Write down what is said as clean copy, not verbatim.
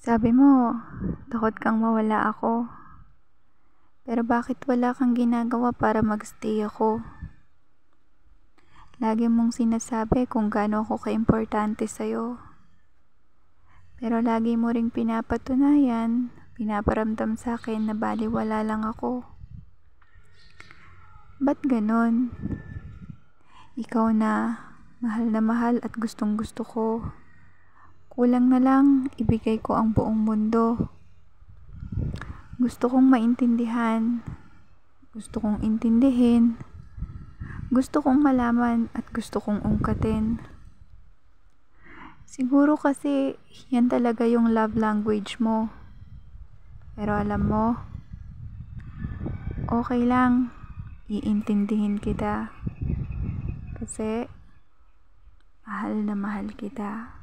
Sabi mo, takot kang mawala ako. Pero bakit wala kang ginagawa para magstay ako? Lagi mong sinasabi kung gaano ako kaimportante sa'yo. Pero lagi mo ring pinapatunayan, pinaparamdam sa akin na baliwala lang ako. Ba't ganon? Ikaw na mahal at gustong gusto ko. Kulang na lang ibigay ko ang buong mundo. Gusto kong maintindihan, gusto kong intindihin, gusto kong malaman at gusto kong ungkatin. Siguro kasi yan talaga yung love language mo. Pero alam mo, okay lang, iintindihin kita. Kasi mahal na mahal kita.